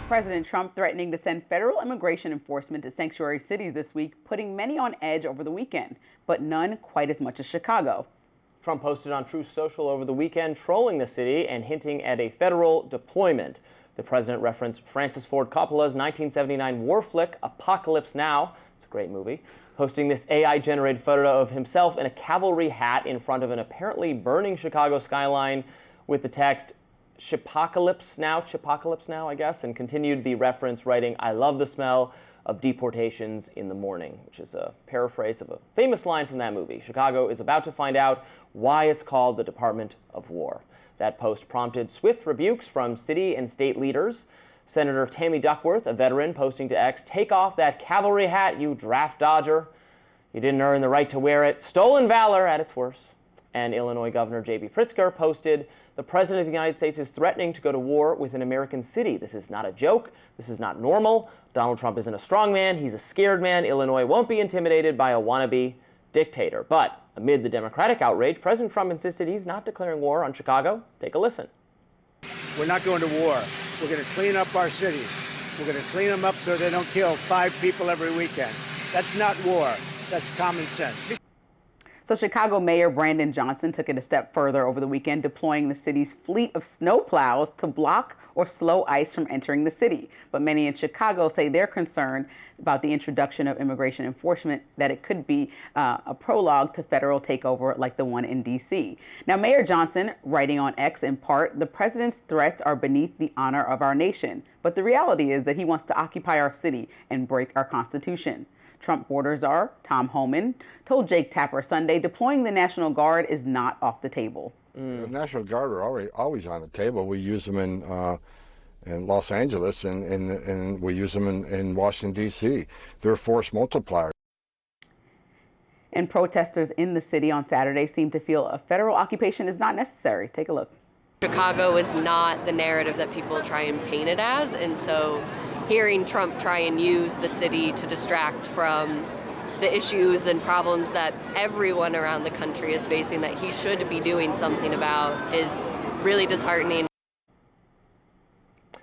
President Trump threatening to send federal immigration enforcement to sanctuary cities this week, putting many on edge over the weekend, but none quite as much as Chicago. Trump posted on Truth Social over the weekend, trolling the city and hinting at a federal deployment. The president referenced Francis Ford Coppola's 1979 war flick, Apocalypse Now. It's a great movie. Posting this AI-generated photo of himself in a cavalry hat in front of an apparently burning Chicago skyline with the text, Chipocalypse now, I guess, and continued the reference, writing, "I love the smell of deportations in the morning," which is a paraphrase of a famous line from that movie. Chicago is about to find out why it's called the Department of War. That post prompted swift rebukes from city and state leaders. Senator Tammy Duckworth, a veteran, posting to X, "Take off that cavalry hat, you draft dodger. You didn't earn the right to wear it. Stolen valor at its worst." And Illinois Governor J.B. Pritzker posted, "The President of the United States is threatening to go to war with an American city. This is not a joke. This is not normal. Donald Trump isn't a strong man. He's a scared man. Illinois won't be intimidated by a wannabe dictator." But amid the Democratic outrage, President Trump insisted he's not declaring war on Chicago. Take a listen. "We're not going to war. We're going to clean up our cities. We're going to clean them up so they don't kill 5 people every weekend. That's not war. That's common sense." So Chicago Mayor Brandon Johnson took it a step further over the weekend, deploying the city's fleet of snowplows to block or slow ice from entering the city. But many in Chicago say they're concerned about the introduction of immigration enforcement, that it could be a prologue to federal takeover like the one in D.C. Now, Mayor Johnson, writing on X in part, "The president's threats are beneath the honor of our nation. But the reality is that he wants to occupy our city and break our Constitution." Trump border czar Tom Homan told Jake Tapper Sunday deploying the National Guard is not off the table. The National Guard are always on the table. We use them in Los Angeles and we use them in Washington, D.C. They're a force multiplier. And protesters in the city on Saturday seem to feel a federal occupation is not necessary. Take a look. Chicago is not the narrative that people try and paint it as, and so hearing Trump try and use the city to distract from the issues and problems that everyone around the country is facing that he should be doing something about is really disheartening.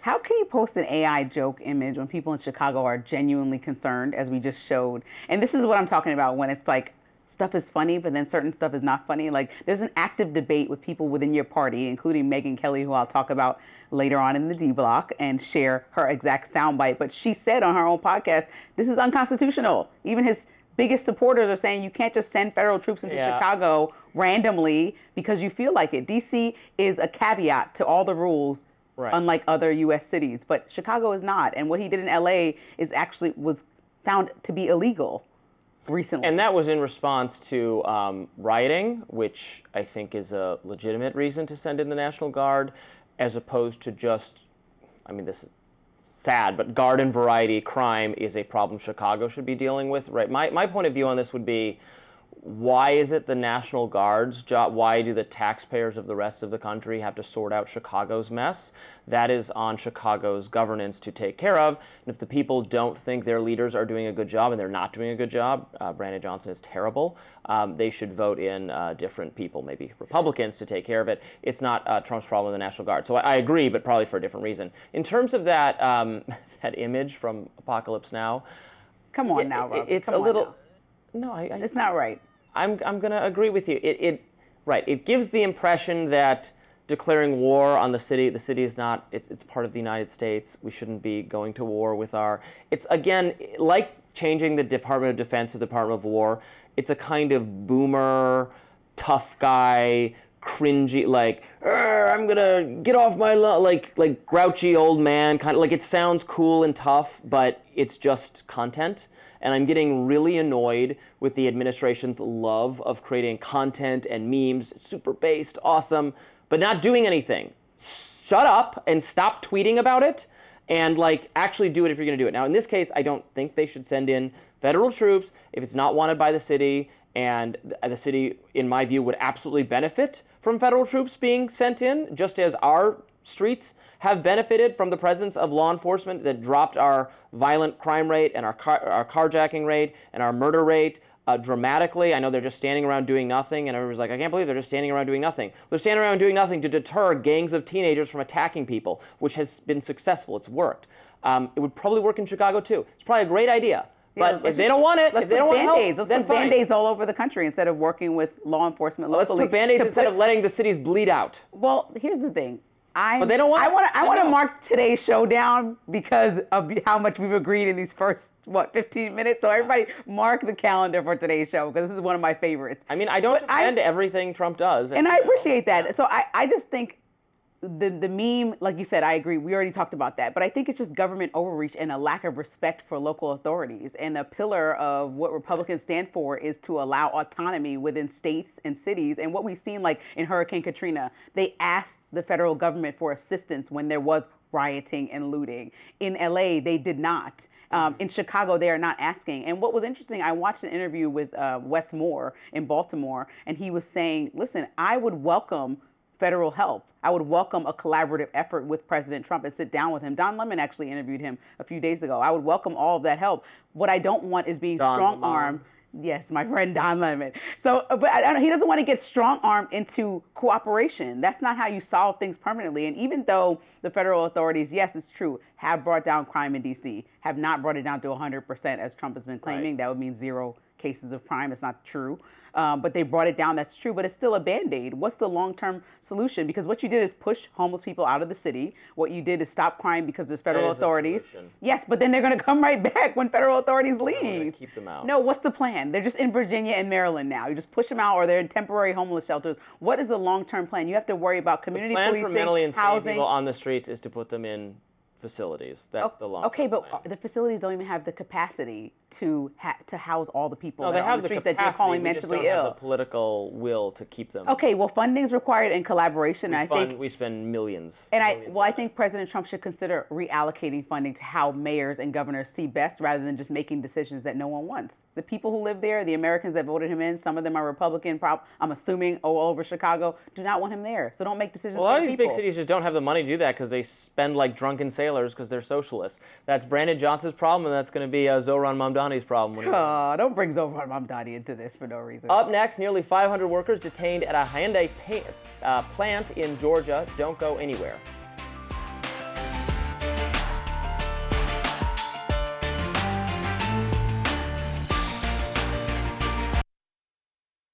How can you post an AI joke image when people in Chicago are genuinely concerned, as we just showed? And this is what I'm talking about when it's like stuff is funny, but then certain stuff is not funny. Like there's an active debate with people within your party, including Megyn Kelly, who I'll talk about later on in the D Block and share her exact soundbite. But she said on her own podcast, this is unconstitutional. Even his biggest supporters are saying you can't just send federal troops into Chicago randomly because you feel like it. DC is a caveat to all the rules, unlike other U.S. cities. But Chicago is not. And what he did in L.A. was found to be illegal recently. And that was in response to rioting, which I think is a legitimate reason to send in the National Guard, as opposed to just, I mean, this is sad, but garden variety crime is a problem Chicago should be dealing with, right? My point of view on this would be, why is it the National Guard's job? Why do the taxpayers of the rest of the country have to sort out Chicago's mess? That is on Chicago's governance to take care of. And if the people don't think their leaders are doing a good job, and they're not doing a good job, Brandon Johnson is terrible, they should vote in different people, maybe Republicans, to take care of it. It's not Trump's problem with the National Guard. So I agree, but probably for a different reason. In terms of that that image from Apocalypse Now, come on now, Rob. It's come a little. Now. No, it's not right. I'm going to agree with you. It gives the impression that declaring war on the city is not, it's part of the United States. We shouldn't be going to war with it's again, like changing the Department of Defense to the Department of War, it's a kind of boomer, tough guy, cringy, like, I'm going to get off my, like grouchy old man, kind of like it sounds cool and tough, but it's just content. And I'm getting really annoyed with the administration's love of creating content and memes, super based, awesome, but not doing anything. Shut up and stop tweeting about it and actually do it if you're gonna do it. Now, in this case, I don't think they should send in federal troops if it's not wanted by the city, and the city, in my view, would absolutely benefit from federal troops being sent in, just as our streets have benefited from the presence of law enforcement that dropped our violent crime rate and our carjacking rate and our murder rate dramatically. I know they're just standing around doing nothing, and everybody's like, I can't believe they're just standing around doing nothing. They're standing around doing nothing to deter gangs of teenagers from attacking people, which has been successful. It's worked. It would probably work in Chicago too. It's probably a great idea. Yeah, But if they don't want it, if they don't want help, let's then put fine. Band-Aids all over the country instead of working with law enforcement Let's locally. put Band-Aids instead of letting the cities bleed out. Well, here's the thing. But they don't want it. I want to No. mark today's show down because of how much we've agreed in these first 15 minutes. So everybody mark the calendar for today's show because this is one of my favorites. I mean, I don't defend everything Trump does. And I appreciate that. So I just think the meme, like you said, I agree. We already talked about that. But I think it's just government overreach and a lack of respect for local authorities. And a pillar of what Republicans stand for is to allow autonomy within states and cities. And what we've seen, like in Hurricane Katrina, they asked the federal government for assistance when there was rioting and looting. In LA, they did not. In Chicago, they are not asking. And what was interesting, I watched an interview with Wes Moore in Baltimore, and he was saying, listen, I would welcome federal help. I would welcome a collaborative effort with President Trump and sit down with him. Don Lemon actually interviewed him a few days ago. I would welcome all of that help. What I don't want is being strong-armed. Yes, my friend Don Lemon. So, but I don't know, he doesn't want to get strong-armed into cooperation. That's not how you solve things permanently. And even though the federal authorities, yes, it's true, have brought down crime in D.C., have not brought it down to 100% as Trump has been claiming. Right. That would mean 0 cases of crime. It's not true. But they brought it down. That's true. But it's still a Band-Aid. What's the long-term solution? Because what you did is push homeless people out of the city. What you did is stop crime because there's federal authorities. Yes, but then they're going to come right back when federal authorities leave. Keep them out. No, what's the plan? They're just in Virginia and Maryland now. You just push them out, or they're in temporary homeless shelters. What is the long-term plan? You have to worry about community policing, the plan for mentally insane housing. people on the streets is to put them in facilities. That's the long. Okay, but plan. the facilities don't even have the capacity to house all the people they that are have on the street that you're capacity. calling We mentally just don't ill. have the political will to keep them. Okay, well, funding is required in collaboration. We spend millions. And I think President Trump should consider reallocating funding to how mayors and governors see best, rather than just making decisions that no one wants. The people who live there, the Americans that voted him in, some of them are Republican. I'm assuming all over Chicago do not want him there. So don't make decisions. Well, a lot for of the these people. big cities just don't have the money to do that because they spend like drunken sailors because they're socialists. That's Brandon Johnson's problem, and that's going to be Zohran Mamdani's problem. When don't bring Zohran Mamdani into this for no reason. Up next, nearly 500 workers detained at a Hyundai plant in Georgia. Don't go anywhere.